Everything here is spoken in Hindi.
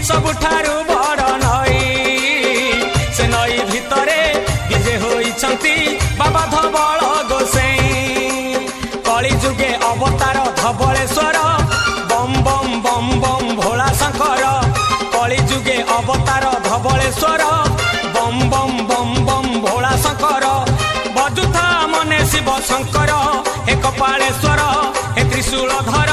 सबुठारु बड़ नई से नई भितरे विजे होइछंती बाबा धवल गोसाई कली जुगे अवतार धवलेश्वर बम बम बम बम भोला शंकर कली जुगे अवतार धवलेश्वर बम बम बम बम भोला शंकर बजुथा मने शिव शंकर हे कपालेश्वर हे त्रिशूलधर